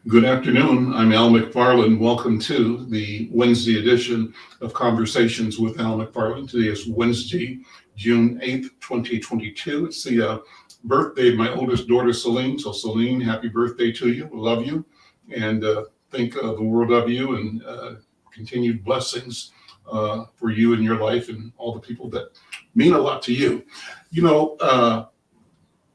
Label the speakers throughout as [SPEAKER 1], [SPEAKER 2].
[SPEAKER 1] Good afternoon. I'm Al McFarlane. Welcome to the Wednesday edition of Conversations with Al McFarlane. Today is Wednesday, June 8th, 2022. It's the birthday of my oldest daughter, Celine. So, Celine, happy birthday to you. Love you and think the world of you and continued blessings for you and your life and all the people that mean a lot to you. You know,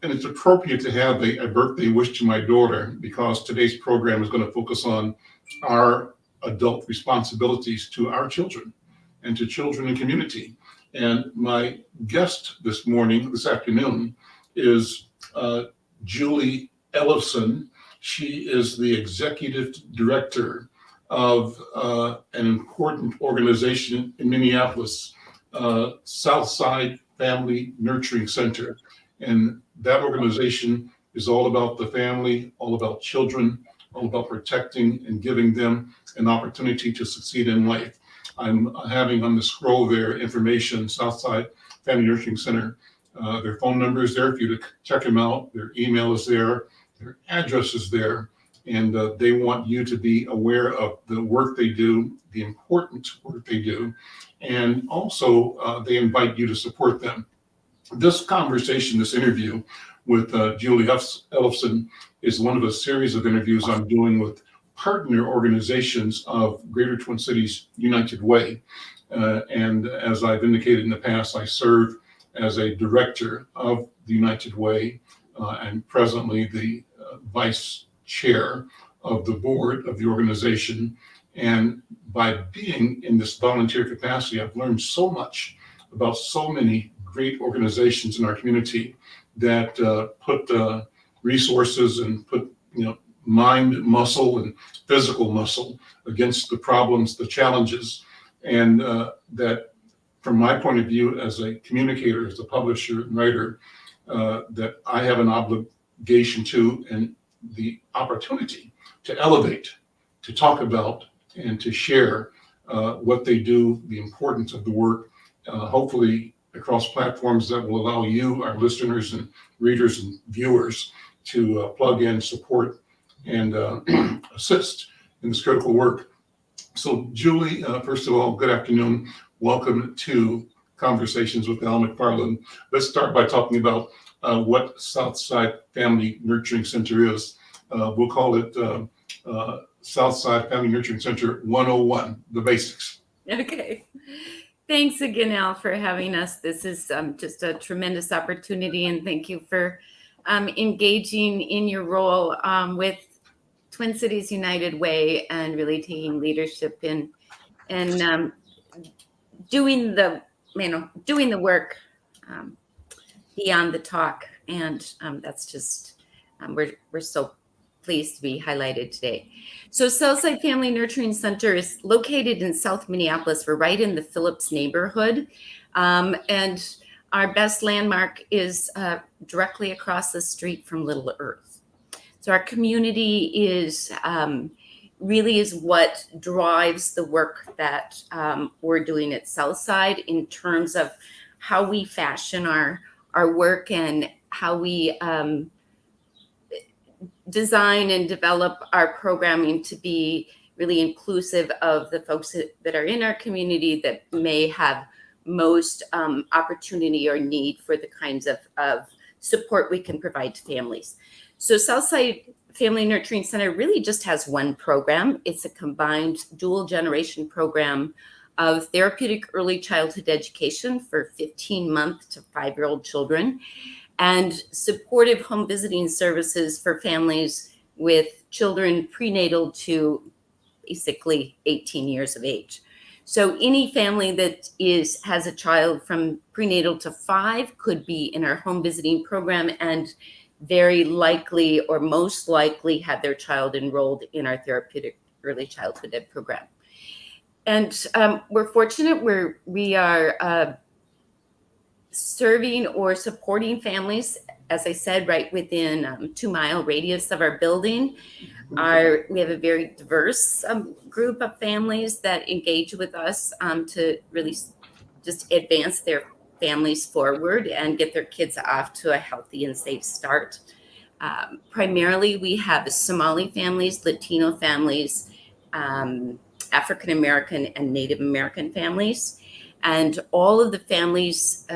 [SPEAKER 1] and it's appropriate to have a birthday wish to my daughter because today's program is going to focus on our adult responsibilities to our children and to children and community. And my guest this afternoon, is Julie Ellefson. She is the executive director of an important organization in Minneapolis, Southside Family Nurturing Center. And that organization is all about the family, all about children, all about protecting and giving them an opportunity to succeed in life. I'm having on the scroll there information, Southside Family Nurturing Center. Their phone number is there for you to check them out. Their email is there. Their address is there. And they want you to be aware of the work they do, the important work they do. And also, they invite you to support them. This conversation, this interview with Julie Ellefson is one of a series of interviews I'm doing with partner organizations of Greater Twin Cities United Way. And as I've indicated in the past, I serve as a director of the United Way and presently the vice chair of the board of the organization. And by being in this volunteer capacity, I've learned so much about so many great organizations in our community that put resources and put mind muscle and physical muscle against the problems, the challenges, and that from my point of view as a communicator, as a publisher and writer, that I have an obligation to and the opportunity to elevate, to talk about, and to share what they do, the importance of the work, hopefully across platforms that will allow you, our listeners and readers and viewers, to plug in, support, and assist in this critical work. So, Julie, first of all, good afternoon. Welcome to Conversations with Al McFarlane. Let's start by talking about what Southside Family Nurturing Center is. We'll call it Southside Family Nurturing Center 101, the basics.
[SPEAKER 2] Okay. Thanks again, Al, for having us. This is just a tremendous opportunity, and thank you for engaging in your role with Twin Cities United Way and really taking leadership in and doing the work beyond the talk. And that's just we're so pleased to be highlighted today. So Southside Family Nurturing Center is located in South Minneapolis. We're right in the Phillips neighborhood. And our best landmark is directly across the street from Little Earth. So our community is really is what drives the work that we're doing at Southside in terms of how we fashion our work and how we design and develop our programming to be really inclusive of the folks that are in our community that may have most opportunity or need for the kinds of support we can provide to families. So Southside Family Nurturing Center really just has one program. It's a combined dual generation program of therapeutic early childhood education for 15-month to 5-year-old children, and supportive home visiting services for families with children prenatal to basically 18 years of age. So any family that has a child from prenatal to 5 could be in our home visiting program and very likely or most likely have their child enrolled in our therapeutic early childhood ed program. And we're fortunate we are serving or supporting families, as I said, right within 2-mile radius of our building. We have a very diverse group of families that engage with us to really just advance their families forward and get their kids off to a healthy and safe start. Primarily, we have Somali families, Latino families, African American and Native American families. And all of the families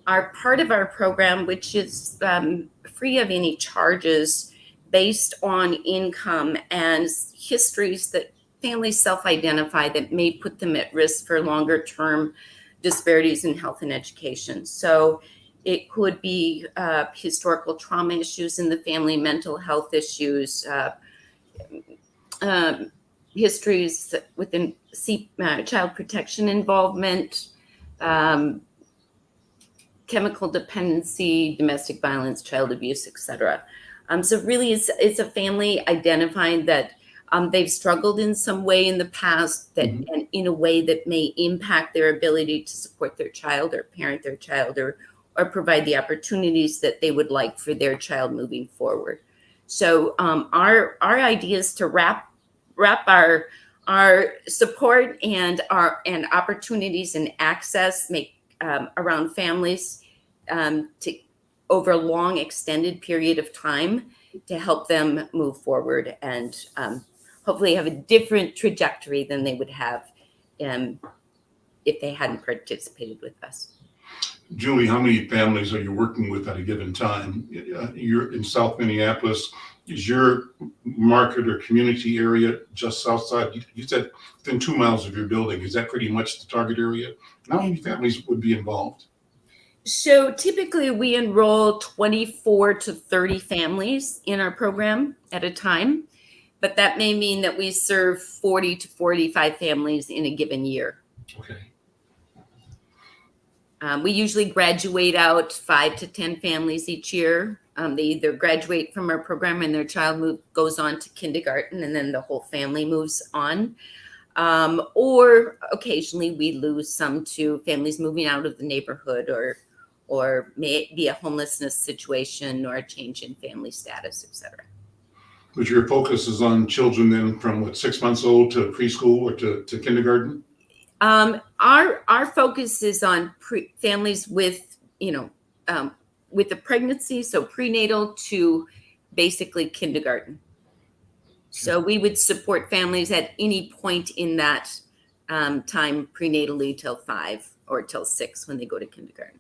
[SPEAKER 2] are part of our program, which is free of any charges based on income and histories that families self-identify that may put them at risk for longer term disparities in health and education. So it could be historical trauma issues in the family, mental health issues, histories within child protection involvement, chemical dependency, domestic violence, child abuse, etc. So really, it's a family identifying that they've struggled in some way in the past, that and in a way that may impact their ability to support their child or parent their child or provide the opportunities that they would like for their child moving forward. So our idea is to wrap our support and opportunities and access around families to over a long extended period of time to help them move forward and hopefully have a different trajectory than they would have if they hadn't participated with us.
[SPEAKER 1] Julie, how many families are you working with at a given time? You're in South Minneapolis. Is your market or community area just Southside? You said within 2 miles of your building. Is that pretty much the target area? How many families would be involved?
[SPEAKER 2] So typically we enroll 24 to 30 families in our program at a time, but that may mean that we serve 40 to 45 families in a given year.
[SPEAKER 1] Okay.
[SPEAKER 2] We usually graduate out 5 to 10 families each year. They either graduate from our program and their child goes on to kindergarten and then the whole family moves on. Or occasionally we lose some to families moving out of the neighborhood or may be a homelessness situation or a change in family status, etc.
[SPEAKER 1] But your focus is on children then from 6 months old to preschool or to kindergarten?
[SPEAKER 2] Our focus is on families with, with the pregnancy, so prenatal to basically kindergarten. So we would support families at any point in that time prenatally till 5 or till 6 when they go to kindergarten.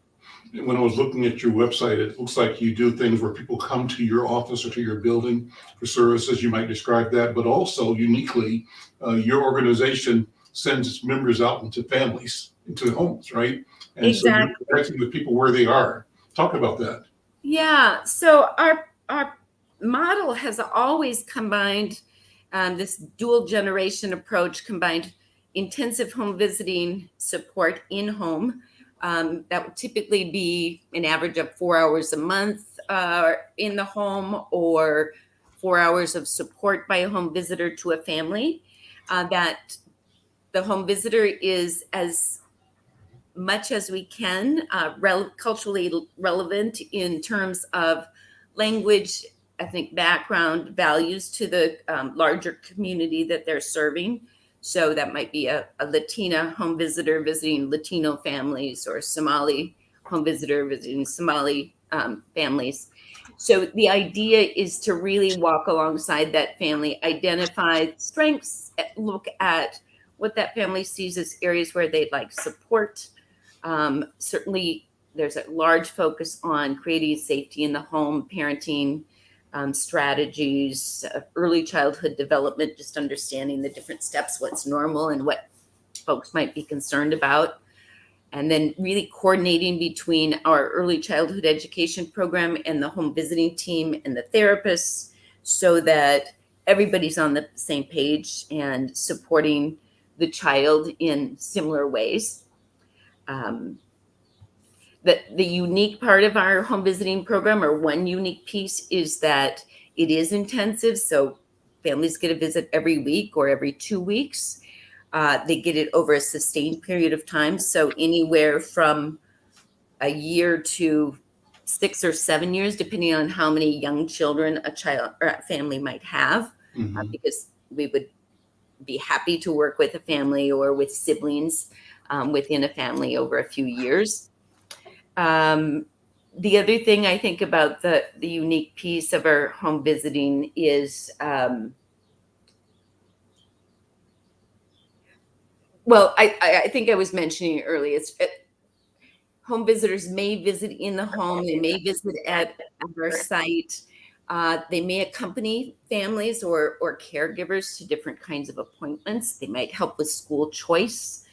[SPEAKER 1] When I was looking at your website, it looks like you do things where people come to your office or to your building for services. You might describe that, but also uniquely, your organization sends its members out into families, into homes, right? And
[SPEAKER 2] exactly.
[SPEAKER 1] So you're connecting with people where they are. Talk about that.
[SPEAKER 2] Yeah. So our model has always combined this dual generation approach, combined intensive home visiting support in home. That would typically be an average of 4 hours a month in the home or 4 hours of support by a home visitor to a family. That the home visitor is as much as we can culturally relevant in terms of language, ethnic background, values to the larger community that they're serving. So that might be a Latina home visitor visiting Latino families or Somali home visitor visiting Somali families. So the idea is to really walk alongside that family, identify strengths, look at what that family sees as areas where they'd like support. Certainly, there's a large focus on creating safety in the home, parenting strategies, early childhood development, just understanding the different steps, what's normal and what folks might be concerned about. And then really coordinating between our early childhood education program and the home visiting team and the therapists so that everybody's on the same page and supporting the child in similar ways. The unique part of our home visiting program, or one unique piece, is that it is intensive. So families get a visit every week or every 2 weeks. They get it over a sustained period of time. So anywhere from a year to 6 or 7 years, depending on how many young children a child or a family might have, because we would be happy to work with a family or with siblings within a family over a few years. The other thing I think about the unique piece of our home visiting is, well, I think I was mentioning earlier, home visitors may visit in the home, they may visit at our site. They may accompany families or caregivers to different kinds of appointments. They might help with school choice.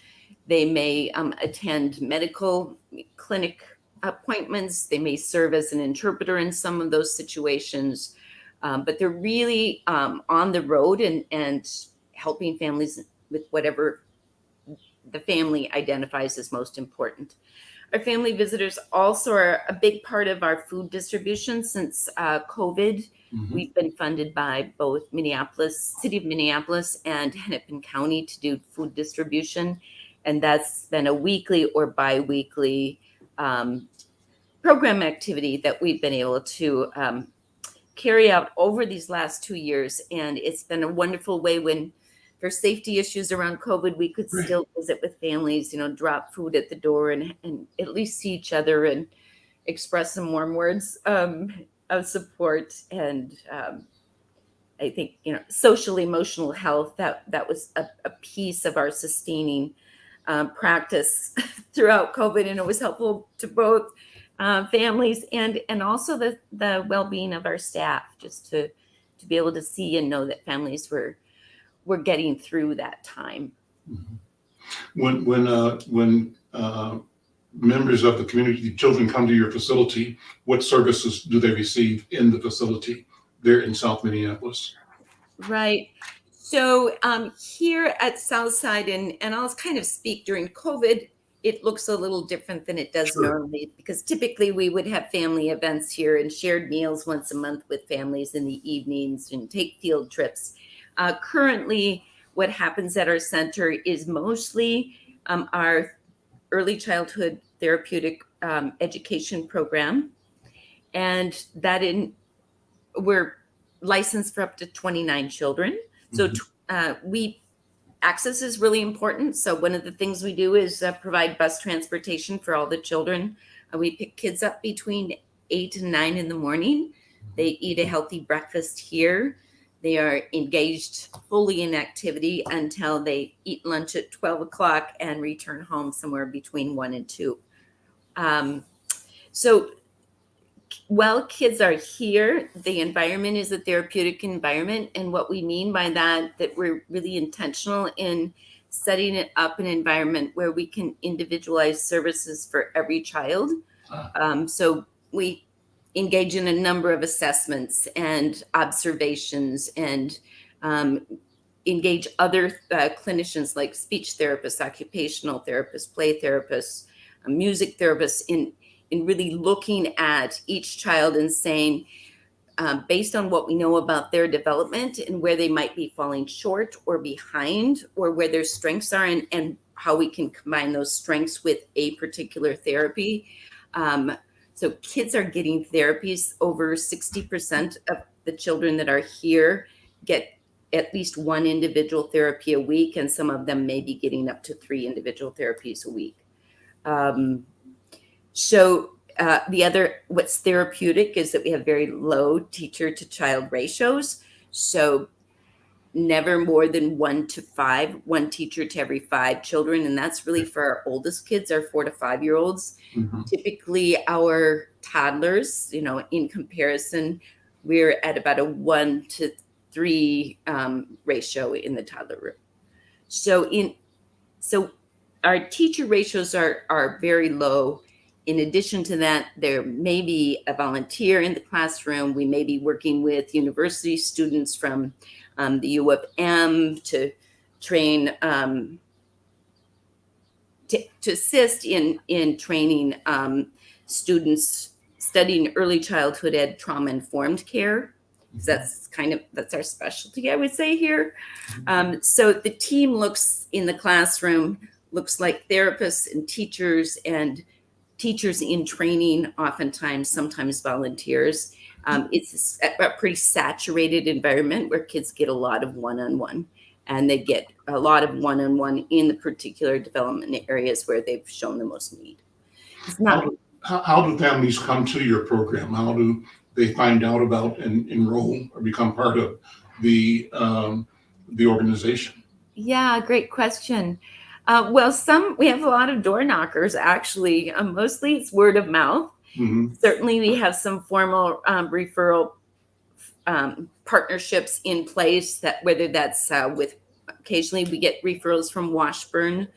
[SPEAKER 2] They may attend medical clinic appointments. They may serve as an interpreter in some of those situations. But they're really on the road and helping families with whatever the family identifies as most important. Our family visitors also are a big part of our food distribution since COVID.
[SPEAKER 1] Mhm.
[SPEAKER 2] We've been funded by both City of Minneapolis and Hennepin County to do food distribution. And that's been a weekly or bi-weekly program activity that we've been able to carry out over these last 2 years. And it's been a wonderful way when, for safety issues around COVID, we could
[SPEAKER 1] Right.
[SPEAKER 2] still visit with families, drop food at the door and at least see each other and express some warm words of support. And I think, social emotional health, that was a piece of our sustaining practice throughout COVID. And it was helpful to both families and also the well-being of our staff, just to be able to see and know that families were getting through that time.
[SPEAKER 1] When members of the community, children come to your facility, what services do they receive in the facility there in South Minneapolis?
[SPEAKER 2] Right. So here at Southside, and I'll kind of speak during COVID, it looks a little different than it does
[SPEAKER 1] Sure.
[SPEAKER 2] normally, because typically we would have family events here and shared meals once a month with families in the evenings and take field trips. Currently, what happens at our center is mostly our early childhood therapeutic education program, and we're licensed for up to 29 children. So access is really important. So one of the things we do is provide bus transportation for all the children. We pick kids up between 8 and 9 in the morning. They eat a healthy breakfast here. They are engaged fully in activity until they eat lunch at 12 o'clock and return home somewhere between 1 and 2. So while kids are here, the environment is a therapeutic environment. And what we mean by that we're really intentional in setting it up an environment where we can individualize services for every child. So we engage in a number of assessments and observations and engage other clinicians like speech therapists, occupational therapists, play therapists, music therapists in really looking at each child and saying, based on what we know about their development and where they might be falling short or behind, or where their strengths are, and how we can combine those strengths with a particular therapy. So kids are getting therapies. Over 60% of the children that are here get at least one individual therapy a week, and some of them may be getting up to 3 individual therapies a week. So what's therapeutic is that we have very low teacher to child ratios. So never more than 1 to 5, 1 teacher to every 5 children. And that's really for our oldest kids, our 4 to 5 year olds. Typically our toddlers, in comparison, we're at about a 1 to 3 ratio in the toddler room. So our teacher ratios are very low. In addition to that, there may be a volunteer in the classroom. We may be working with university students from the U of M to train, to assist in training students studying early childhood ed trauma-informed care. That's our specialty, I would say here. So the team in the classroom looks like therapists and teachers in training, oftentimes, sometimes volunteers. It's a pretty saturated environment where kids get a lot of one-on-one, and they get a lot of one-on-one in the particular development areas where they've shown the most need.
[SPEAKER 1] how do families come to your program? How do they find out about and enroll or become part of the organization?
[SPEAKER 2] Yeah, great question. Well, we have a lot of door knockers actually. Mostly it's word of mouth.
[SPEAKER 1] Hmm.
[SPEAKER 2] Certainly, we have some formal referral partnerships in place, that whether that's with occasionally we get referrals from Washburn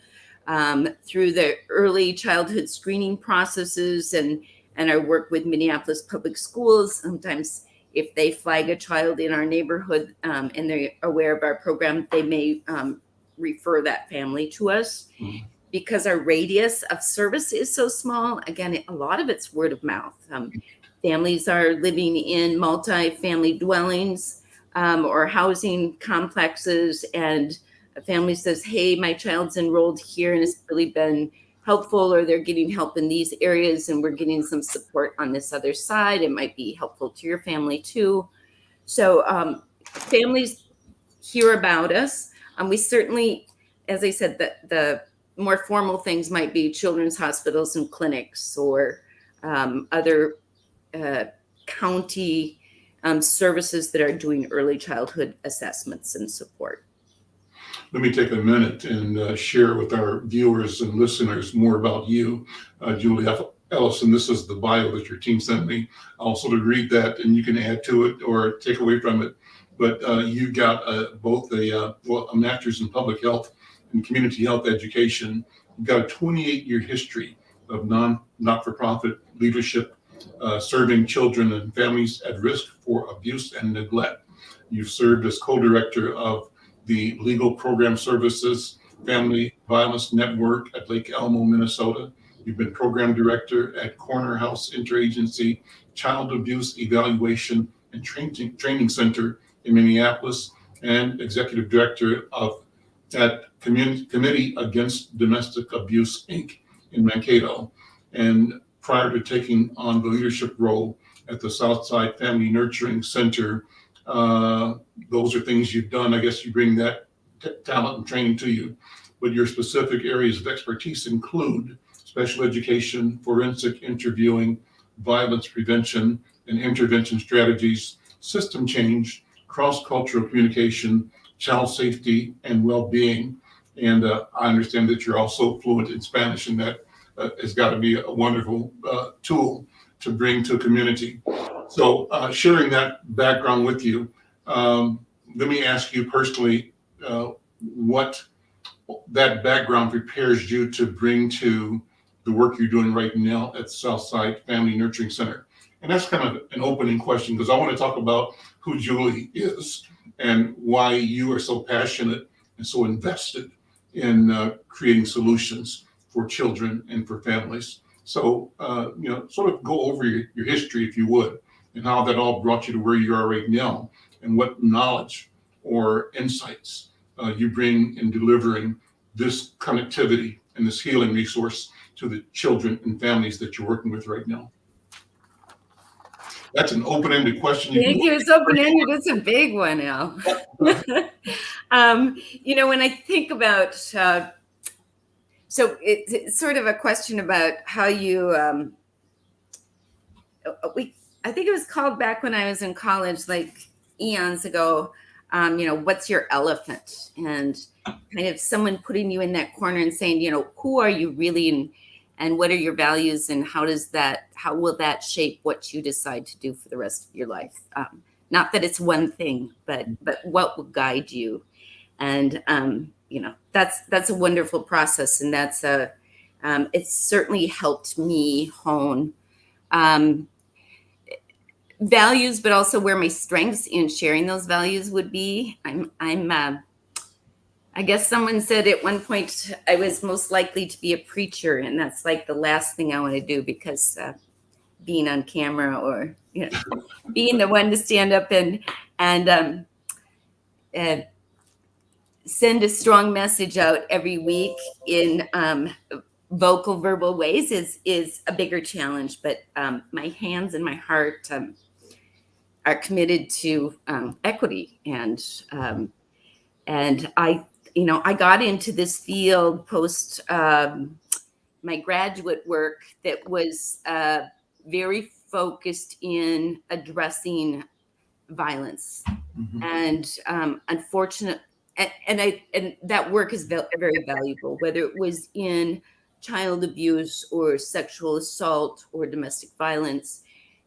[SPEAKER 2] through the early childhood screening processes and our work with Minneapolis Public Schools. Sometimes if they flag a child in our neighborhood and they're aware of our program, they may refer that family to us.
[SPEAKER 1] Mhm.
[SPEAKER 2] Because our radius of service is so small, again, a lot of it's word of mouth. Families are living in multi-family dwellings or housing complexes, and a family says, hey, my child's enrolled here and it's really been helpful, or they're getting help in these areas and we're getting some support on this other side. It might be helpful to your family too. So families hear about us. We certainly, as I said, the more formal things might be children's hospitals and clinics, or other county services that are doing early childhood assessments and support.
[SPEAKER 1] Let me take a minute and share with our viewers and listeners more about you, Julie Ellefson. This is the bio that your team sent me. I'll sort of read that and you can add to it or take away from it. But you got both a master's in public health and community health education. You've got a 28-year history of not-for-profit leadership, serving children and families at risk for abuse and neglect. You've served as co-director of the Legal Program Services Family Violence Network at Lake Elmo, Minnesota. You've been program director at Corner House Interagency Child Abuse Evaluation and Training Center in Minneapolis, and executive director of that Committee Against Domestic Abuse, Inc. in Mankato. And prior to taking on the leadership role at the Southside Family Nurturing Center, those are things you've done. I guess you bring that talent and training to you. But your specific areas of expertise include special education, forensic interviewing, violence prevention and intervention strategies, system change, cross-cultural communication, child safety, and well-being. And I understand that you're also fluent in Spanish, and that has got to be a wonderful tool to bring to a community. So sharing that background with you, let me ask you personally what that background prepares you to bring to the work you're doing right now at Southside Family Nurturing Center. And that's kind of an opening question, because I want to talk about who Julie is and why you are so passionate and so invested in creating solutions for children and for families. So, sort of go over your history, if you would, and how that all brought you to where you are right now, and what knowledge or insights you bring in delivering this connectivity and this healing resource to the children and families that you're working with right now. That's an open-ended question.
[SPEAKER 2] Thank you. It's open-ended. It's a big one, Al. When I think about, so it's sort of a question about how you, I think it was called back when I was in college, like eons ago, what's your elephant? And kind of someone putting you in that corner and saying, who are you really, and what are your values, and how will that shape what you decide to do for the rest of your life? Not that it's one thing, but what will guide you? And that's a wonderful process, and it's certainly helped me hone values, but also where my strengths in sharing those values would be. I guess someone said at one point I was most likely to be a preacher, and that's like the last thing I want to do, because being on camera or being the one to stand up and send a strong message out every week in vocal, verbal ways is a bigger challenge. But my hands and my heart are committed to equity, and I got into this field post my graduate work that was very focused in addressing violence.
[SPEAKER 1] Mhm.
[SPEAKER 2] And unfortunate, and that work is very valuable, whether it was in child abuse or sexual assault or domestic violence.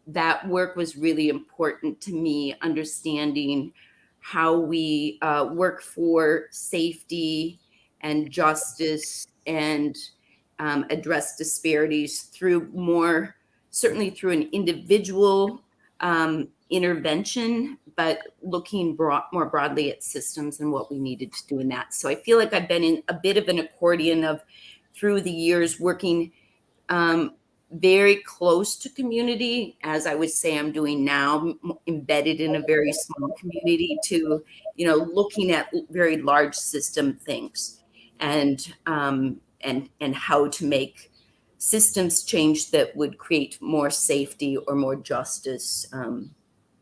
[SPEAKER 2] That work was really important to me, understanding how we work for safety and justice and address disparities through certainly through an individual intervention, but looking more broadly at systems and what we needed to do in that. So I feel like I've been in a bit of an accordion of, through the years, working very close to community, as I would say I'm doing now, embedded in a very small community, to, looking at very large system things, and how to make systems change that would create more safety or more justice,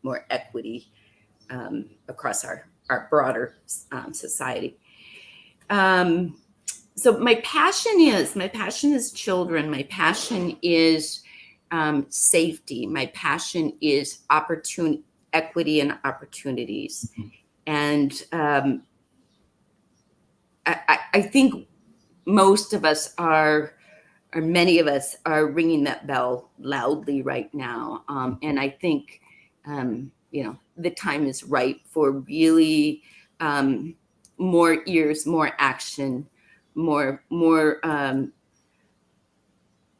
[SPEAKER 2] more equity across our broader society. So my passion is children. My passion is safety. My passion is equity and opportunities. And I think most of us or many of us are ringing that bell loudly right now. And I think, the time is right for really more ears, more action, more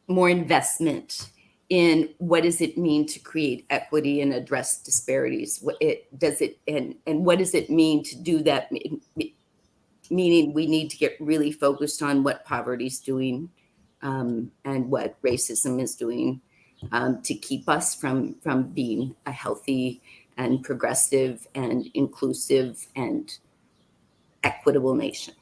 [SPEAKER 2] investment in what does it mean to create equity and address disparities. What does it mean to do that? Meaning we need to get really focused on what poverty's doing, and what racism is doing, to keep us from being a healthy and progressive and inclusive and equitable nation.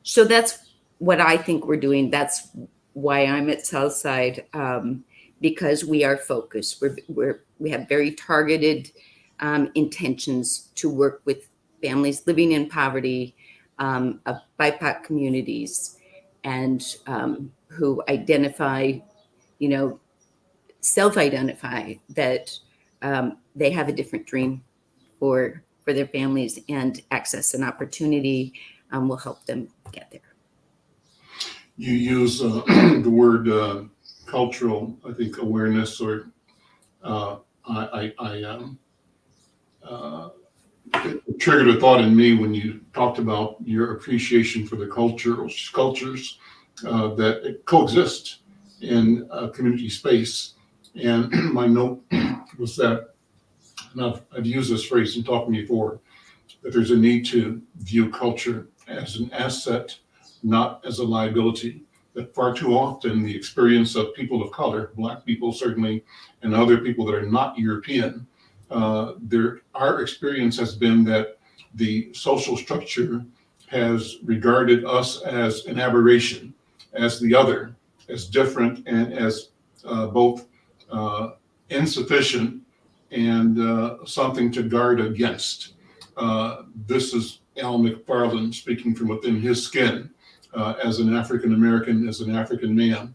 [SPEAKER 2] So that's what I think we're doing. That's why I'm at Southside, because we are focused. We have very targeted intentions to work with families living in poverty, of BIPOC communities, and who identify, self-identify that they have a different dream for their families, and access and opportunity will help them get there.
[SPEAKER 1] You use the word cultural, I think, awareness, or it triggered a thought in me when you talked about your appreciation for the cultures that coexist in a community space. And my note was that, and I've used this phrase in talking before, that there's a need to view culture as an asset, not as a liability. That far too often the experience of people of color, Black people certainly, and other people that are not European, our experience has been that the social structure has regarded us as an aberration, as the other, as different, and as both insufficient and something to guard against. This is Al McFarlane speaking from within his skin, as an African American, as an African man.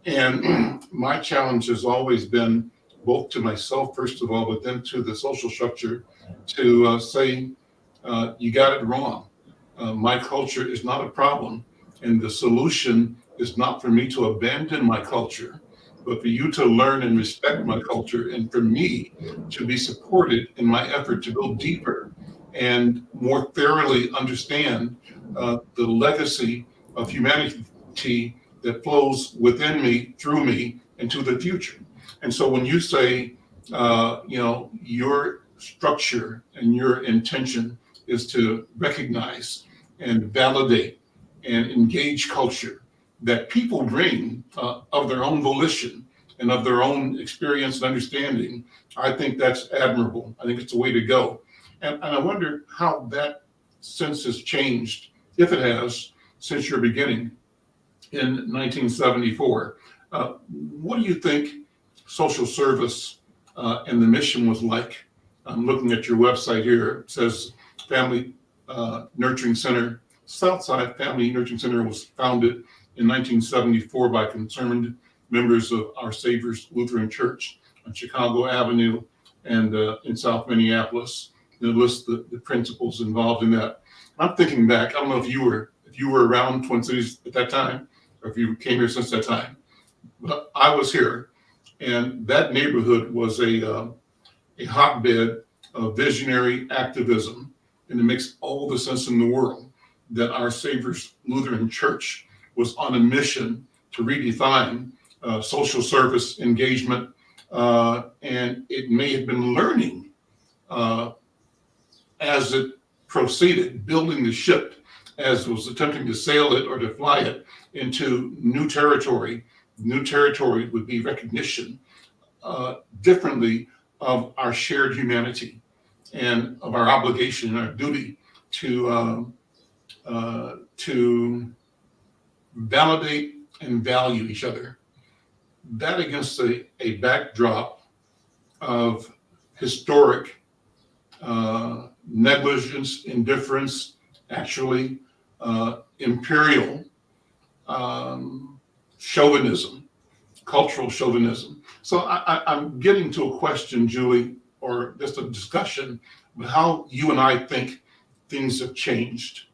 [SPEAKER 1] And my challenge has always been, both to myself, first of all, but then to the social structure, to say, you got it wrong. My culture is not a problem. And the solution is not for me to abandon my culture, but for you to learn and respect my culture, and for me to be supported in my effort to go deeper and more thoroughly understand the legacy of humanity that flows within me, through me, into the future. And so when you say, your structure and your intention is to recognize and validate and engage culture that people bring of their own volition and of their own experience and understanding, I think that's admirable. I think it's the way to go. And I wonder how that sense has changed, if it has, since your beginning in 1974. What do you think social service and the mission was like? I'm looking at your website here. It says Family Nurturing Center Southside Family Nurturing Center was founded in 1974 by concerned members of Our Savior's Lutheran Church on Chicago Avenue and in South Minneapolis. It lists the principles involved in that. I'm thinking back. I don't know if you were around Twin Cities at that time, or if you came here since that time. But I was here, and that neighborhood was a hotbed of visionary activism, and it makes all the sense in the world that Our Savior's Lutheran Church was on a mission to redefine social service engagement, and it may have been learning as it proceeded, building the ship as it was attempting to sail it or to fly it into new territory. New territory would be recognition differently of our shared humanity and of our obligation and our duty to validate and value each other. That against a backdrop of historic negligence, indifference, actually imperial chauvinism, cultural chauvinism. So I'm getting to a question, Julie, or just a discussion of how you and I think things have changed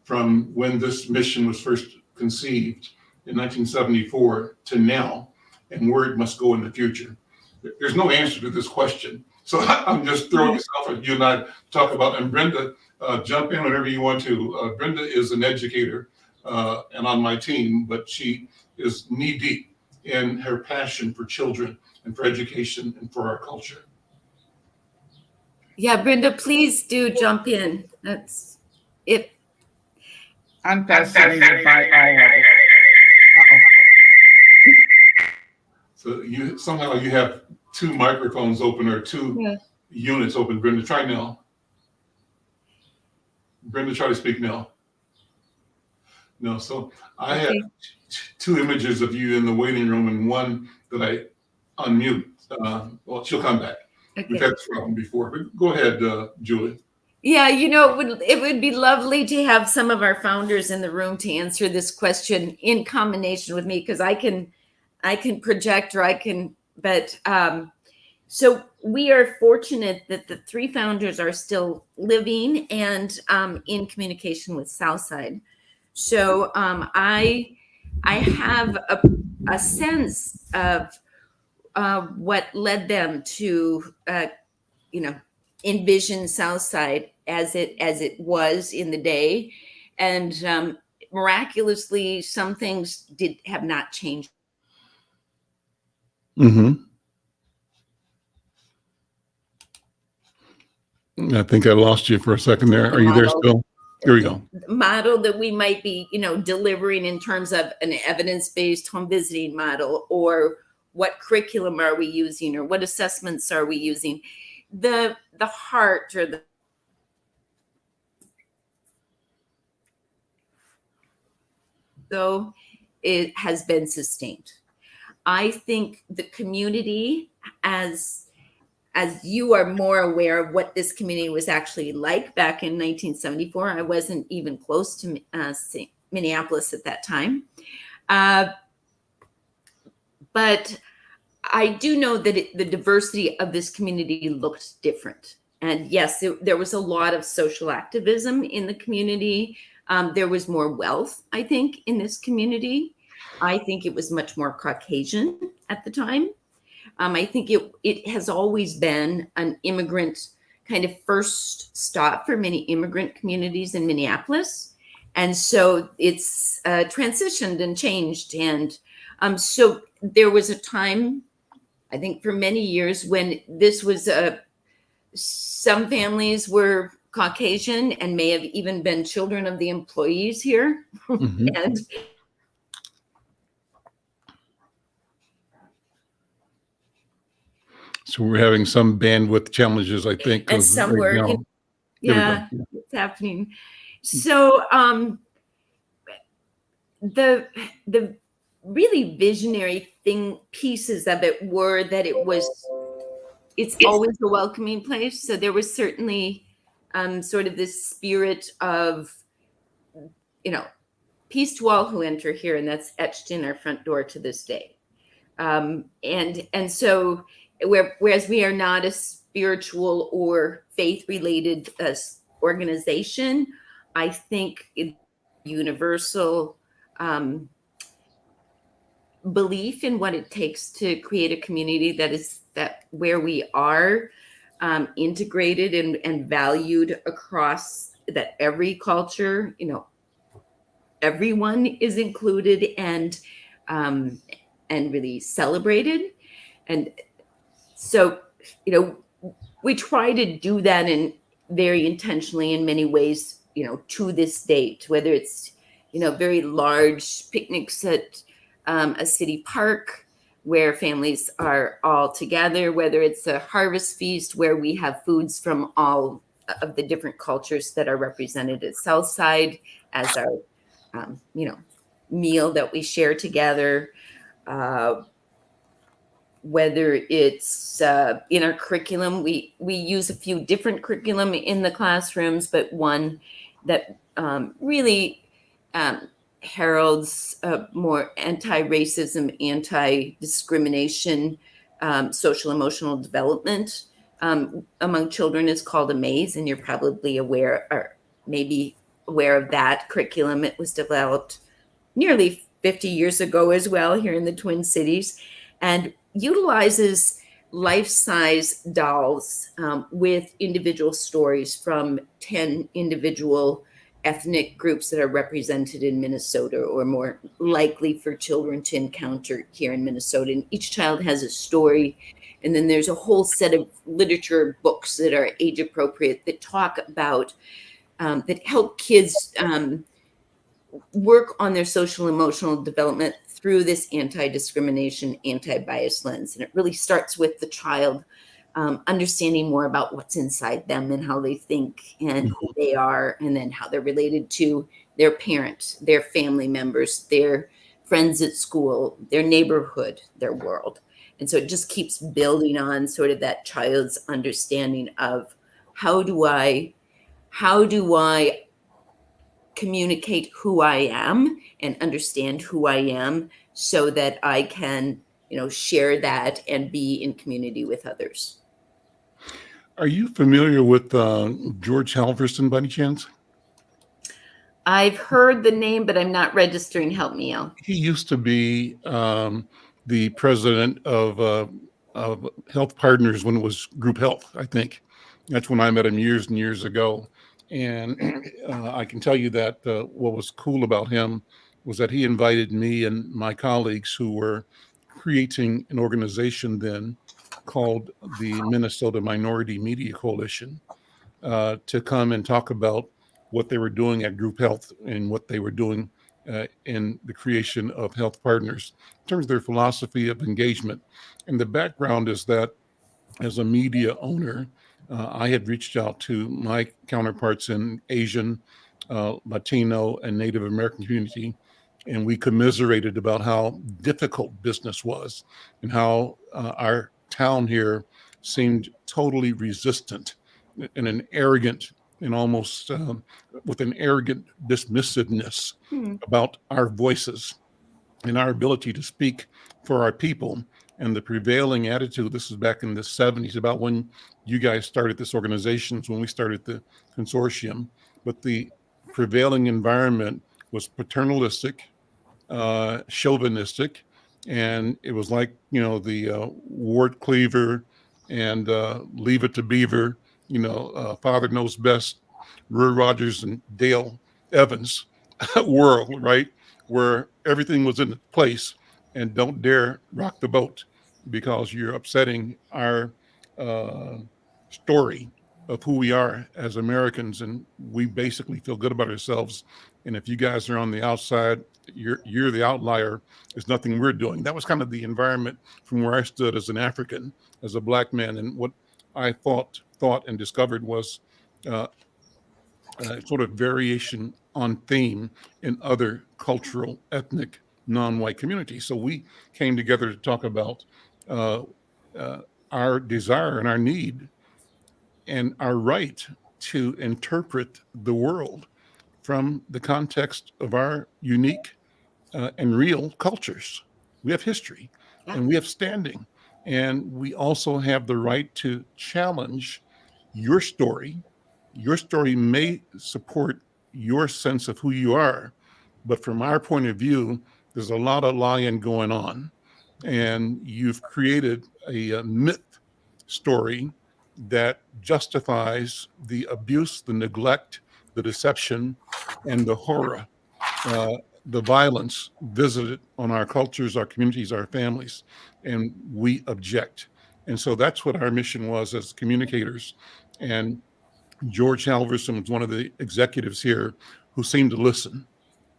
[SPEAKER 1] from when this mission was first conceived in 1974 to now, and where it must go in the future. There's no answer to this question. So I'm just throwing this out for you and I to talk about. And Brenda, jump in whenever you want to. Brenda is an educator and on my team, but she is knee deep in her passion for children and for education and for our culture.
[SPEAKER 2] Yeah, Brenda, please do jump in. That's it.
[SPEAKER 3] I'm fascinated by all of it.
[SPEAKER 1] So you somehow you have two microphones open or two units open. Brenda, try now. Brenda, try to speak now. No, so I have two images of you in the waiting room and one that I unmute. Well, she'll come back.
[SPEAKER 2] Okay.
[SPEAKER 1] We've had this problem before, but go ahead, Julie.
[SPEAKER 2] Yeah, it would be lovely to have some of our founders in the room to answer this question in combination with me, because I can project or but so we are fortunate that the three founders are still living and in communication with Southside. So I have a sense of what led them to envision Southside as it was in the day, and miraculously some things have not changed.
[SPEAKER 1] Mm-hmm. I think I lost you for a second there. Are you there still? Here we go.
[SPEAKER 2] Model that we might be, delivering in terms of an evidence-based home visiting model, or what curriculum are we using, or what assessments are we using. The heart or so it has been sustained. I think the community, as you are more aware of what this community was actually like back in 1974, I wasn't even close to Minneapolis at that time. But I do know that the diversity of this community looked different. And yes, there was a lot of social activism in the community. There was more wealth, I think, in this community. I think it was much more Caucasian at the time. I think it has always been an immigrant kind of first stop for many immigrant communities in Minneapolis. And so it's transitioned and changed. And so there was a time, I think for many years, when this was some families were Caucasian and may have even been children of the employees here.
[SPEAKER 1] Mm-hmm.
[SPEAKER 2] And
[SPEAKER 1] so we're having some bandwidth challenges, I think.
[SPEAKER 2] And some work. Yeah, it's happening. So the really visionary pieces of it were that it's always a welcoming place. So there was certainly sort of this spirit of peace to all who enter here, and that's etched in our front door to this day. And so, whereas we are not a spiritual or faith-related organization, I think universal belief in what it takes to create a community that where we are integrated and valued across, that every culture, everyone is included and really celebrated. And so, we try to do that in very intentionally in many ways, to this date, whether it's, very large picnics at a city park where families are all together, whether it's a harvest feast where we have foods from all of the different cultures that are represented at Southside as our, meal that we share together. Whether it's in our curriculum, we use a few different curriculum in the classrooms, but one that really heralds more anti-racism, anti-discrimination, social emotional development among children is called AMAZE, and you're probably aware or maybe aware of that curriculum. It was developed nearly 50 years ago as well here in the Twin Cities, and utilizes life-size dolls with individual stories from 10 individual ethnic groups that are represented in Minnesota, or more likely for children to encounter here in Minnesota. And each child has a story. And then there's a whole set of literature books that are age appropriate that talk about, that help kids work on their social emotional development through this anti-discrimination, anti-bias lens. And it really starts with the child understanding more about what's inside them and how they think and who they are, and then how they're related to their parents, their family members, their friends at school, their neighborhood, their world. And so it just keeps building on sort of that child's understanding of how do I communicate who I am and understand who I am so that I can, share that and be in community with others.
[SPEAKER 1] Are you familiar with George Halverson by any chance?
[SPEAKER 2] I've heard the name, but I'm not registering. Help me out.
[SPEAKER 1] He used to be the president of Health Partners when it was Group Health, I think. That's when I met him years and years ago. And I can tell you that what was cool about him was that he invited me and my colleagues who were creating an organization then called the Minnesota Minority Media Coalition to come and talk about what they were doing at Group Health and what they were doing in the creation of Health Partners in terms of their philosophy of engagement. And the background is that as a media owner, I had reached out to my counterparts in Asian, Latino, and Native American community, and we commiserated about how difficult business was and how our town here seemed totally resistant and an arrogant and almost with an arrogant dismissiveness about our voices and our ability to speak for our people. And the prevailing attitude, this is back in the 70s, about when you guys started this organization, when we started the consortium, but the prevailing environment was paternalistic, chauvinistic, and it was like, the Ward Cleaver and Leave It to Beaver, Father Knows Best, Roy Rogers and Dale Evans world, right? Where everything was in place and don't dare rock the boat because you're upsetting our story of who we are as Americans, and we basically feel good about ourselves. And if you guys are on the outside, you're the outlier. There's nothing we're doing. That was kind of the environment from where I stood as an African, as a Black man, and what I thought and discovered was sort of variation on theme in other cultural, ethnic, non-white communities. So we came together to talk about our desire and our need and our right to interpret the world from the context of our unique and real cultures. We have history and we have standing, and we also have the right to challenge your story. Your story may support your sense of who you are, but from our point of view, there's a lot of lying going on. And you've created a myth story that justifies the abuse, the neglect, the deception, and the horror, uh, the violence visited on our cultures, our communities, our families, and we object. And so that's what our mission was as communicators. And George Halverson was one of the executives here who seemed to listen,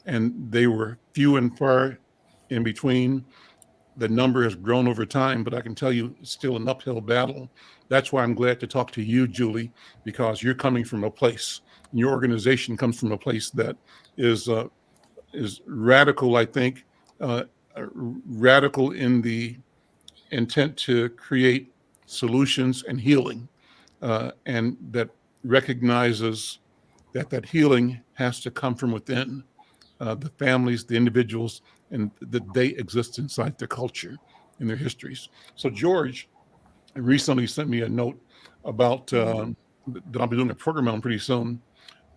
[SPEAKER 1] and they were few and far in between. The number has grown over time, but I can tell you it's still an uphill battle. That's why I'm glad to talk to you, Julie, because you're coming from a place, and your organization comes from a place that is radical, I think, radical in the intent to create solutions and healing, and that recognizes that healing has to come from within the families, the individuals, and that they exist inside their culture and their histories. So George recently sent me a note about that I'll be doing a program on pretty soon.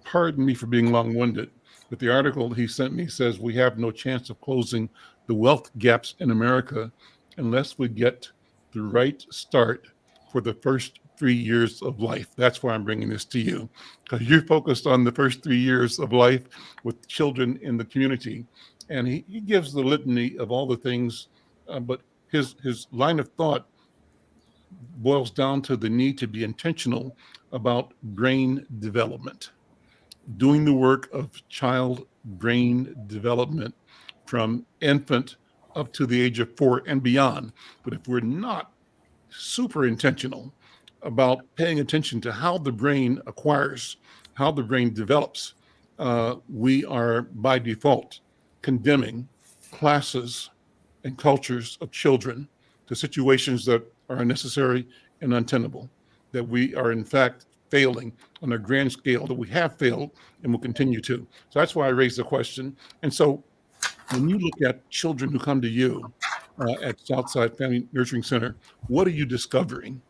[SPEAKER 1] Pardon me for being long-winded, but the article he sent me says we have no chance of closing the wealth gaps in America unless we get the right start for the first 3 years of life. That's why I'm bringing this to you, because you're focused on the first 3 years of life with children in the community. And he gives the litany of all the things, but his line of thought boils down to the need to be intentional about brain development, doing the work of child brain development from infant up to the age of 4 and beyond. But if we're not super intentional about paying attention to how the brain acquires, how the brain develops, we are by default condemning classes and cultures of children to situations that are unnecessary and untenable, that we are in fact failing on a grand scale, that we have failed and will continue to. So that's why I raised the question. And so when you look at children who come to you at Southside Family Nurturing Center, what are you discovering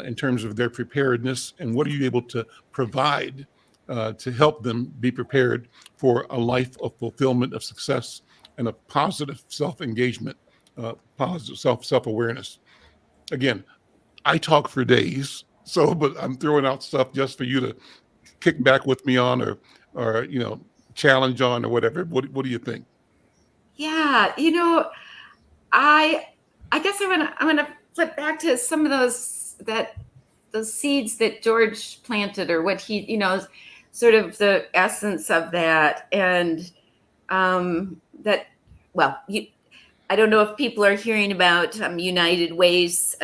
[SPEAKER 1] in terms of their preparedness, and what are you able to provide to help them be prepared for a life of fulfillment, of success, and of positive self-engagement, positive self-awareness? Again, I talk for days, so but I'm throwing out stuff just for you to kick back with me on, or challenge on, or whatever. What do you think?
[SPEAKER 2] Yeah, I I guess I'm gonna flip back to some of those seeds that George planted, or what he, sort of the essence of that. And that, well, I don't know if people are hearing about United Way's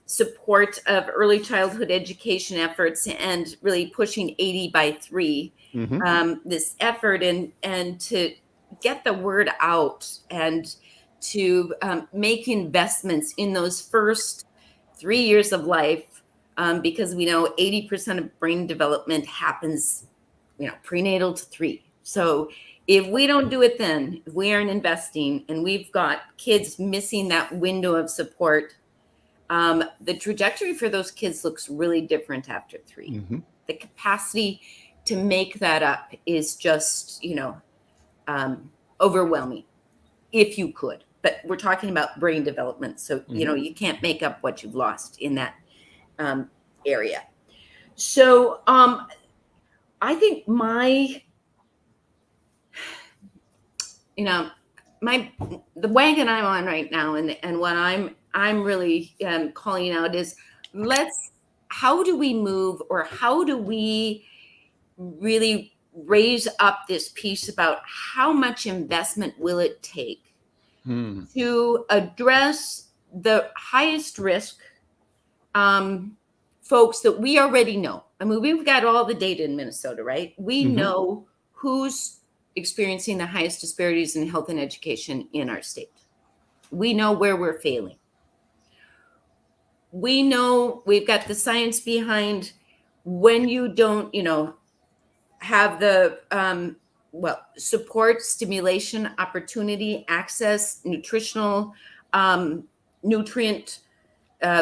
[SPEAKER 2] support of early childhood education efforts, and really pushing 80 by 3, this effort, and to get the word out, and to make investments in those first 3 years of life, because we know 80% of brain development happens, prenatal to 3. So if we don't do it then, if we aren't investing, and we've got kids missing that window of support, the trajectory for those kids looks really different after 3. The capacity to make that up is just, overwhelming, if you could. But we're talking about brain development, so you can't make up what you've lost in that area. So I think the wagon I'm on right now, and what I'm really calling out is, how do we move, or how do we really raise up this piece about how much investment will it take to address the highest risk folks that we already know. I mean, we've got all the data in Minnesota, right? We know who's experiencing the highest disparities in health and education in our state. We know where we're failing. We know we've got the science behind when you don't, have the support, stimulation, opportunity, access, nutritional, nutrient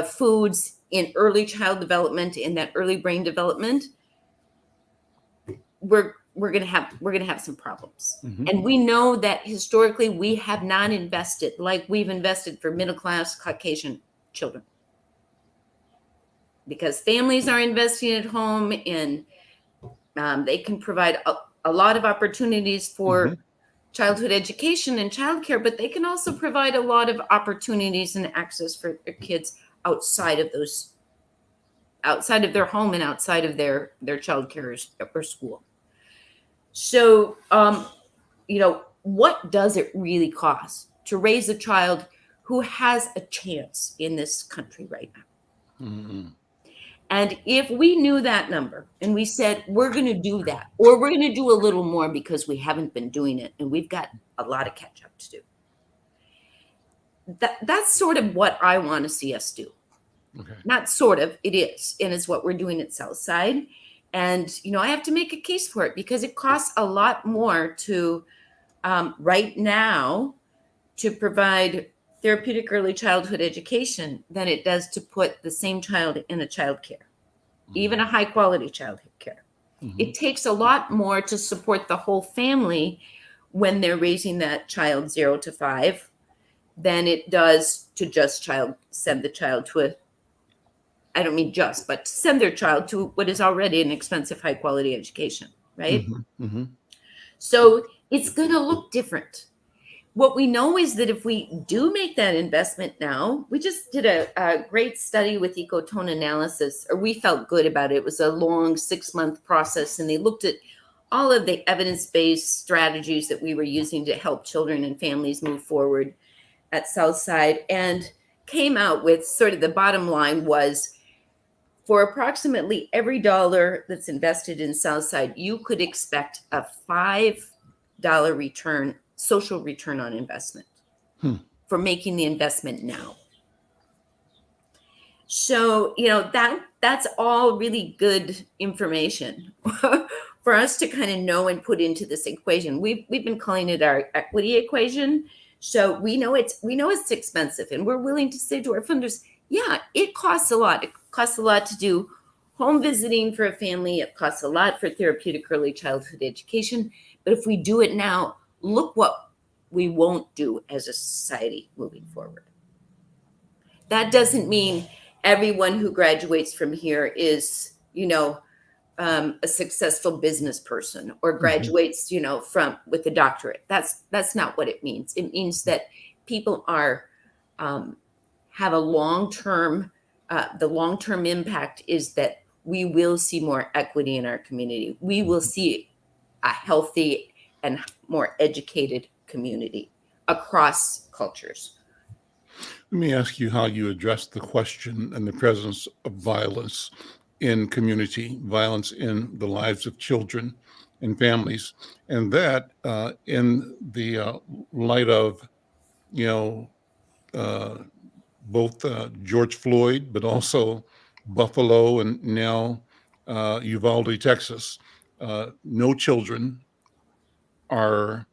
[SPEAKER 2] foods in early child development, in that early brain development, we're gonna have some problems.
[SPEAKER 4] Mhm.
[SPEAKER 2] And we know that historically we have not invested like we've invested for middle class Caucasian children, because families are investing at home, and they can provide a lot of opportunities for childhood education and childcare, but they can also provide a lot of opportunities and access for their kids outside of their home and outside of their childcare or school. So, what does it really cost to raise a child who has a chance in this country right now?
[SPEAKER 4] Mhm.
[SPEAKER 2] And if we knew that number and we said, we're going to do that, or we're going to do a little more because we haven't been doing it and we've got a lot of catch up to do. That's sort of what I want to see us do.
[SPEAKER 4] Okay.
[SPEAKER 2] Not sort of, it is. And it's what we're doing at Southside. And, I have to make a case for it because it costs a lot more to, right now, to provide therapeutic early childhood education than it does to put the same child in a child care, even a high quality childhood care. It takes a lot more to support the whole family when they're raising that child 0 to 5 than it does to just send the child to I don't mean just, but to send their child to what is already an expensive high quality education, right? So it's going to look different. What we know is that if we do make that investment now, we just did a great study with ecotone analysis, or we felt good about it. It was a long 6-month process, and they looked at all of the evidence-based strategies that we were using to help children and families move forward at Southside, and came out with sort of the bottom line was, for approximately every dollar that's invested in Southside, you could expect a $5 return, social return on investment for making the investment now. So, that's all really good information for us to kind of know and put into this equation. We've been calling it our equity equation. So we know it's expensive, and we're willing to say to our funders, yeah, it costs a lot. It costs a lot to do home visiting for a family. It costs a lot for therapeutic early childhood education. But if we do it now, look what we won't do as a society moving forward. That doesn't mean everyone who graduates from here is, a successful business person or graduates, with a doctorate. That's not what it means. It means that people have a long-term, the long-term impact is that we will see more equity in our community. We will see a healthy and more educated community across cultures.
[SPEAKER 4] Let me ask you how you address the question and the presence of violence in community, violence in the lives of children and families, and that in the light of, both George Floyd, but also Buffalo and now Uvalde, Texas. No children are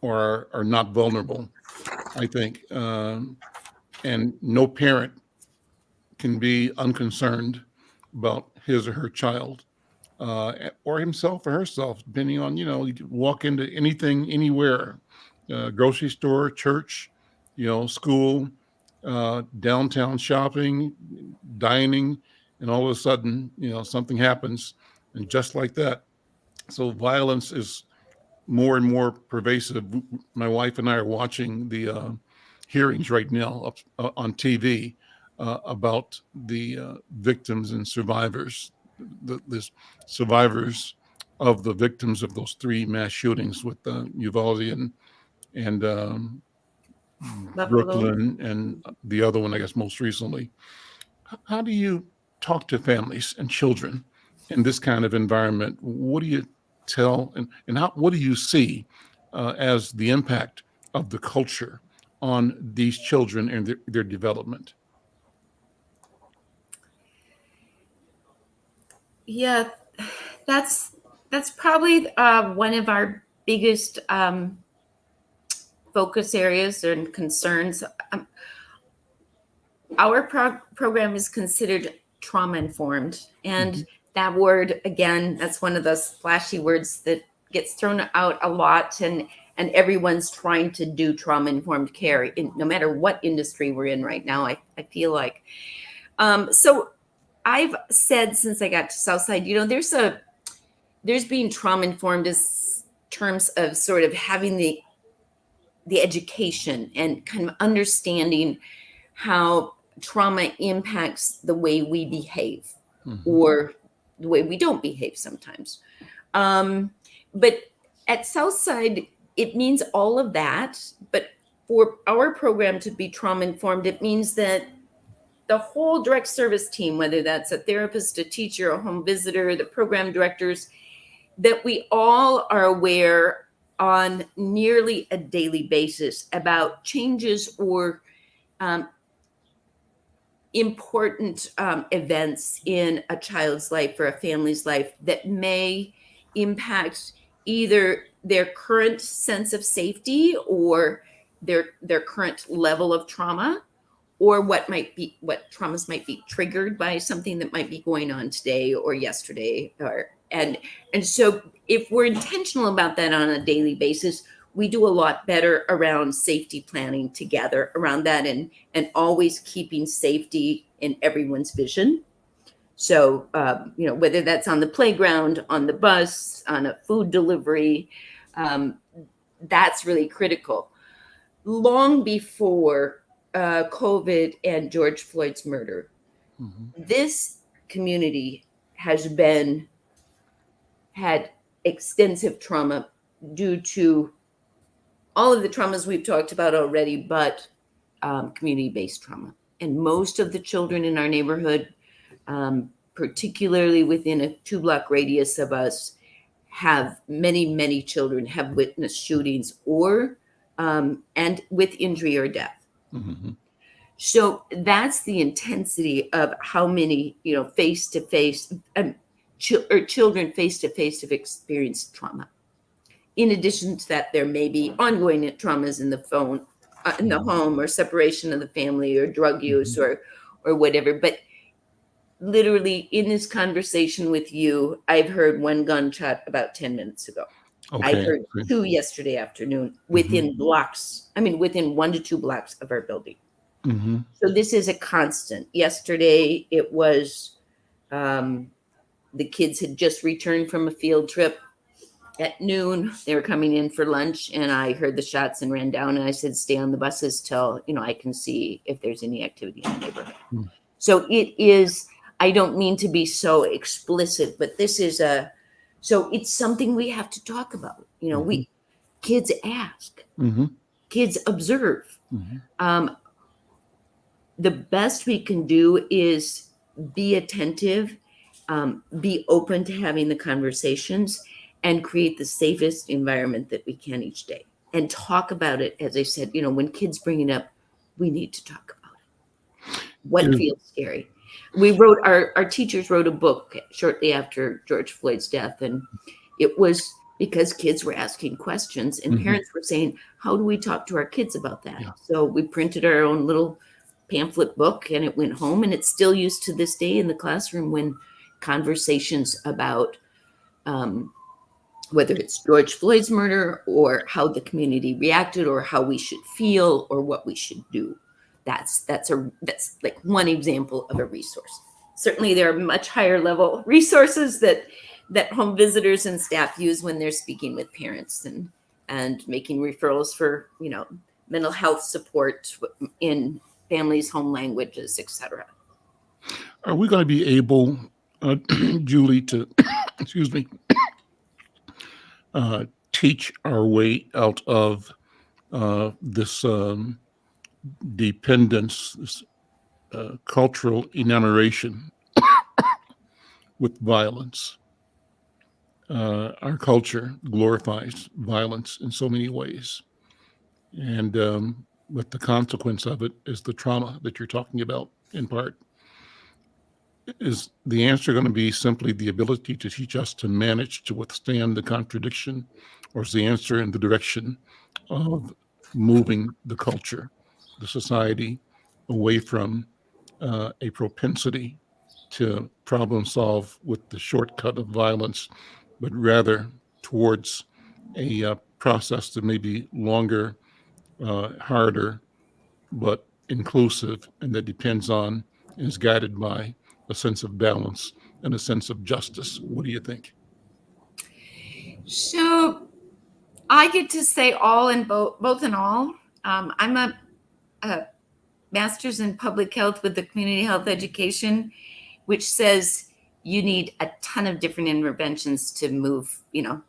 [SPEAKER 4] not vulnerable, I think, and no parent can be unconcerned about his or her child, or himself or herself, depending on, you can walk into anything, anywhere, grocery store, church, school, downtown shopping, dining, and all of a sudden, something happens. And just like that. So violence is more and more pervasive. My wife and I are watching the hearings right now on TV about the victims and survivors, the survivors of the victims of those 3 mass shootings with Uvalde and Brooklyn, and the other one, I guess, most recently. How do you talk to families and children in this kind of environment? What do you tell, and what do you see as the impact of the culture on these children and their development?
[SPEAKER 2] Yeah, that's probably one of our biggest focus areas and concerns. Our program is considered trauma informed, and that word again, that's one of those flashy words that gets thrown out a lot, and everyone's trying to do trauma informed care in no matter what industry we're in right now. I feel like so I've said since I got to Southside, there's being trauma informed as terms of sort of having the education and kind of understanding how trauma impacts the way we behave or the way we don't behave sometimes. But at Southside, it means all of that. But for our program to be trauma informed, it means that the whole direct service team, whether that's a therapist, a teacher, a home visitor, the program directors, that we all are aware on nearly a daily basis about changes or important events in a child's life or a family's life that may impact either their current sense of safety or their current level of trauma, or what traumas might be triggered by something that might be going on today or yesterday, and so if we're intentional about that on a daily basis, we do a lot better around safety planning together around that, and always keeping safety in everyone's vision. So whether that's on the playground, on the bus, on a food delivery, that's really critical. Long before COVID and George Floyd's murder, this community has had extensive trauma due to all of the traumas we've talked about already, but community-based trauma. And most of the children in our neighborhood, particularly within a 2-block radius of us, many children have witnessed shootings or and with injury or death. So that's the intensity of how many, face-to-face children face-to-face have experienced trauma. In addition to that, there may be ongoing traumas in the home, or separation of the family, or drug use, or whatever. But literally, in this conversation with you, I've heard one gunshot about 10 minutes ago. I heard 2 yesterday afternoon within blocks. I mean, within 1 to 2 blocks of our building. So this is a constant. Yesterday, it was the kids had just returned from a field trip. At noon, they were coming in for lunch, and I heard the shots and ran down, and I said, stay on the buses till, I can see if there's any activity in the neighborhood. So it is, I don't mean to be so explicit, but this is so it's something we have to talk about. Kids ask, kids observe. The best we can do is be attentive, be open to having the conversations, and create the safest environment that we can each day, and talk about it. As I said, when kids bring it up, we need to talk about it. What feels scary? Our teachers wrote a book shortly after George Floyd's death, and it was because kids were asking questions, and parents were saying, how do we talk to our kids about that? So we printed our own little pamphlet book, and it went home, and it's still used to this day in the classroom when conversations about whether it's George Floyd's murder, or how the community reacted, or how we should feel, or what we should do. That's like one example of a resource. Certainly there are much higher level resources that home visitors and staff use when they're speaking with parents and making referrals for, mental health support in families' home languages, etc.
[SPEAKER 4] Are we going to be able, Julie, to, excuse me, teach our way out of this dependence, this cultural enumeration with violence? Our culture glorifies violence in so many ways. And but the consequence of it is the trauma that you're talking about, in part. Is the answer going to be simply the ability to teach us to manage to withstand the contradiction, or is the answer in the direction of moving the culture, the society, away from a propensity to problem solve with the shortcut of violence, but rather towards a process that may be longer, harder, but inclusive, and that depends on and is guided by a sense of balance and a sense of justice. What do you think?
[SPEAKER 2] So I get to say all and both and all. I'm a master's in public health with the community health education, which says you need a ton of different interventions to move, to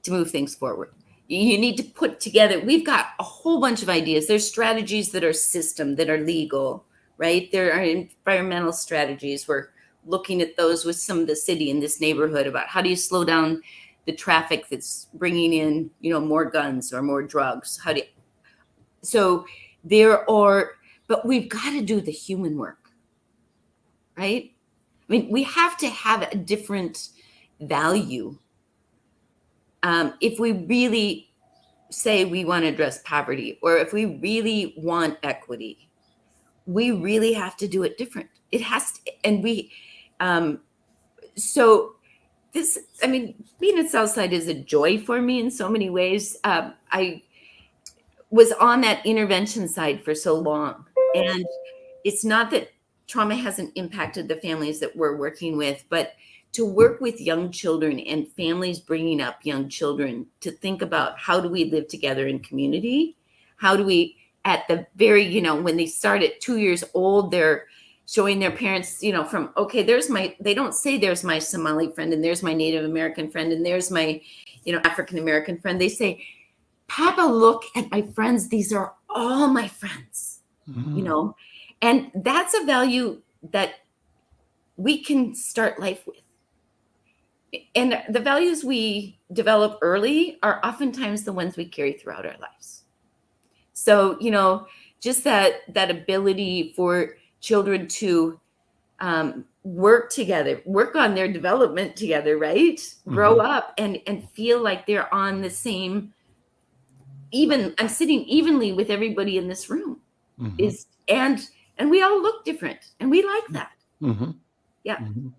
[SPEAKER 2] move things forward. You need to put together, we've got a whole bunch of ideas. There's strategies that are system, that are legal, right? There are environmental strategies. We're looking at those with some of the city in this neighborhood about how do you slow down the traffic that's bringing in, more guns or more drugs. So there are, but we've got to do the human work, right? I mean, we have to have a different value. If we really say we want to address poverty, or if we really want equity, we really have to do it different. It has to, and so this, being at Southside is a joy for me in so many ways. I was on that intervention side for so long, and it's not that trauma hasn't impacted the families that we're working with, but to work with young children and families bringing up young children to think about how do we live together in community? How do we, at the very, when they start at 2 years old, they're showing their parents, from, okay, they don't say there's my Somali friend and there's my Native American friend and there's my, African American friend. They say, Papa, look at my friends. These are all my friends, and that's a value that we can start life with. And the values we develop early are oftentimes the ones we carry throughout our lives. So, just that ability for children to work together, work on their development together, right? Mm-hmm. Grow up and feel like they're on the same, I'm sitting evenly with everybody in this room. Mm-hmm. And we all look different, and we like that. Mm-hmm. Yeah.
[SPEAKER 4] Mm-hmm.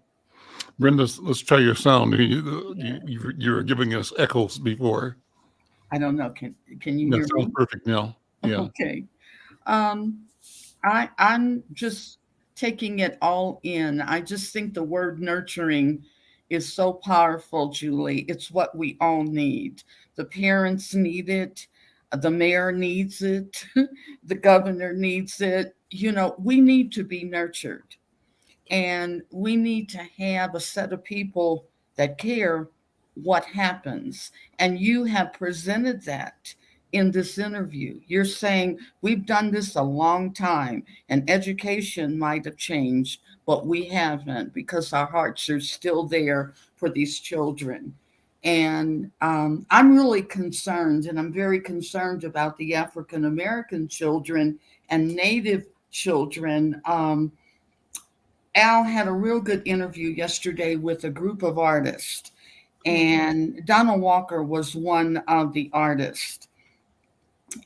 [SPEAKER 4] Brenda, let's try your sound. You were giving us echoes before.
[SPEAKER 3] I don't know. Can you hear me?
[SPEAKER 4] Sounds perfect now. Yeah.
[SPEAKER 3] Okay. I'm just taking it all in. I just think the word nurturing is so powerful, Julie. It's what we all need. The parents need it. The mayor needs it. The governor needs it. We need to be nurtured. And we need to have a set of people that care what happens. And you have presented that in this interview. You're saying we've done this a long time, and education might have changed, but we haven't, because our hearts are still there for these children. And I'm really concerned, and I'm very concerned about the African American children and Native children. Al had a real good interview yesterday with a group of artists, and Donald Walker was one of the artists.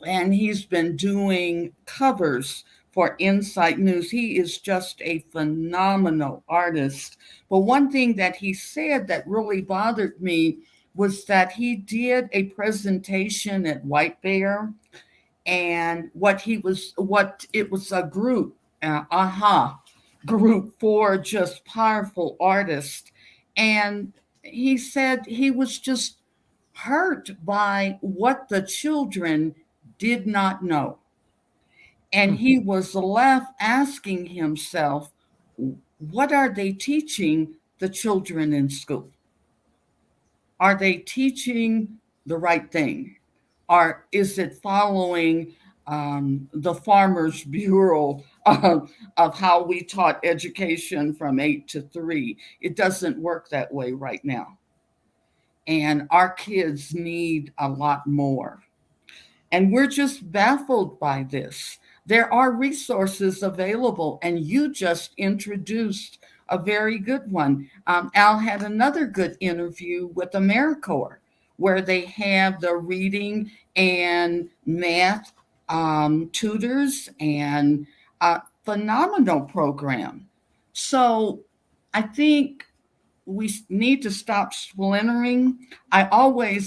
[SPEAKER 3] And he's been doing covers for Insight News. He is just a phenomenal artist. But one thing that he said that really bothered me was that he did a presentation at White Bear, and it was a group, group for just powerful artists. And he said he was just hurt by what the children did not know. And he was left asking himself, what are they teaching the children in school? Are they teaching the right thing? Or is it following the Farmers Bureau of how we taught education from 8 to 3? It doesn't work that way right now. And our kids need a lot more. And we're just baffled by this. There are resources available, and you just introduced a very good one. Al had another good interview with AmeriCorps, where they have the reading and math tutors and a phenomenal program. So I think we need to stop splintering. I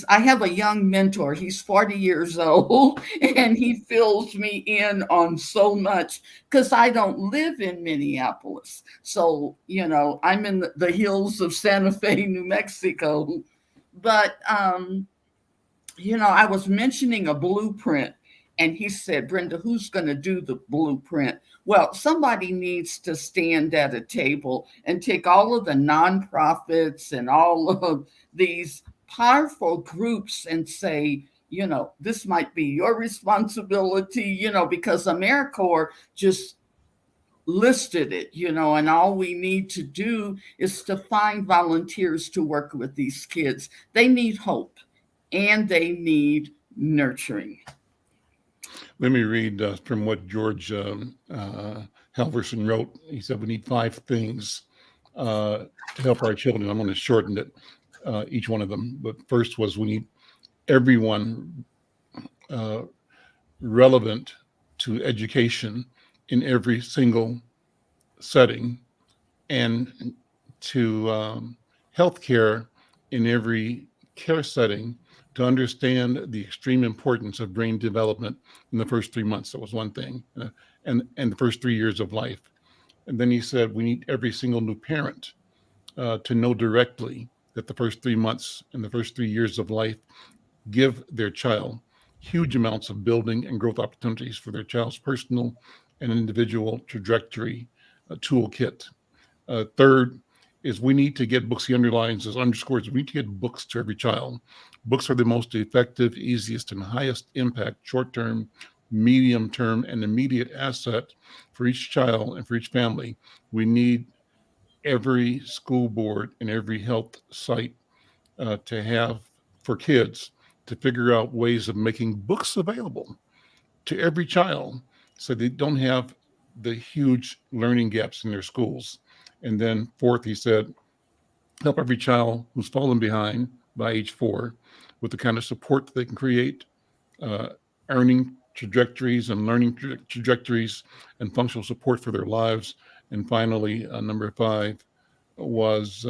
[SPEAKER 3] have a young mentor. He's 40 years old and he fills me in on so much because I don't live in Minneapolis. So, I'm in the hills of Santa Fe, New Mexico. But, I was mentioning a blueprint and he said, Brenda, who's going to do the blueprint? Well, somebody needs to stand at a table and take all of the nonprofits and all of these powerful groups and say, this might be your responsibility, because AmeriCorps just listed it, and all we need to do is to find volunteers to work with these kids. They need hope and they need nurturing.
[SPEAKER 4] Let me read from what George Halverson wrote. He said, we need 5 things to help our children. I'm going to shorten it, each one of them. But first was we need everyone relevant to education in every single setting and to healthcare in every care setting, to understand the extreme importance of brain development in the first 3 months. That was one thing, and the first 3 years of life. And then he said, we need every single new parent to know directly that the first 3 months and the first 3 years of life give their child huge amounts of building and growth opportunities for their child's personal and individual trajectory toolkit. Third is we need to get books. He underlines as underscores, we need to get books to every child. Books are the most effective, easiest, and highest impact short-term, medium-term, and immediate asset for each child and for each family. We need every school board and every health site to have for kids to figure out ways of making books available to every child so they don't have the huge learning gaps in their schools. And then fourth, he said, help every child who's fallen behind by age 4 with the kind of support that they can create, earning trajectories and learning trajectories and functional support for their lives. And finally, number 5 was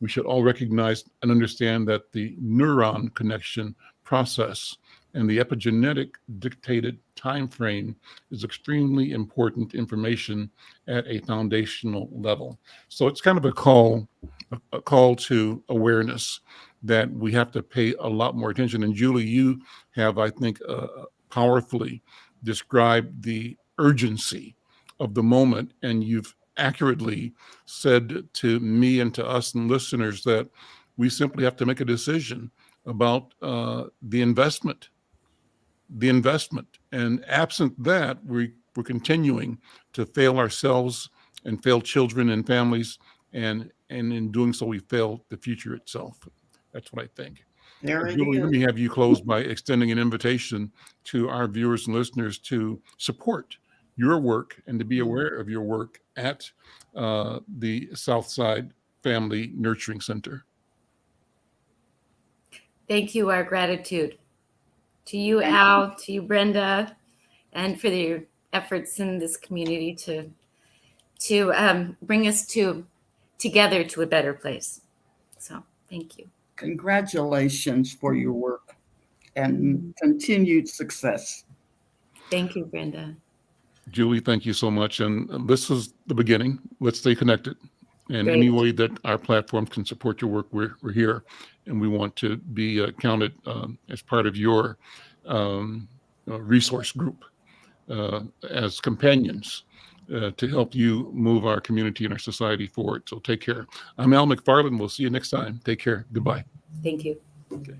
[SPEAKER 4] we should all recognize and understand that the neuron connection process and the epigenetic dictated time frame is extremely important information at a foundational level. So it's kind of a call to awareness that we have to pay a lot more attention. And Julie, you have, I think, powerfully described the urgency of the moment, and you've accurately said to me and to us and listeners that we simply have to make a decision about the investment. And absent that, we're continuing to fail ourselves and fail children and families, and in doing so, we fail the future itself. That's what I think. Julie, let me have you close by extending an invitation to our viewers and listeners to support your work and to be aware of your work at the Southside Family Nurturing Center.
[SPEAKER 2] Thank you. Our gratitude to you, Al, to you, Brenda, and for your efforts in this community to bring us together to a better place. So thank you.
[SPEAKER 3] Congratulations for your work and continued success.
[SPEAKER 2] Thank you, Brenda.
[SPEAKER 4] Julie, thank you so much. And this is the beginning. Let's stay connected. And
[SPEAKER 2] Great.
[SPEAKER 4] any way that our platform can support your work, we're here. And we want to be counted as part of your resource group as companions to help you move our community and our society forward. So take care. I'm Al McFarlane. We'll see you next time. Take care. Goodbye.
[SPEAKER 2] Thank you.
[SPEAKER 4] Okay.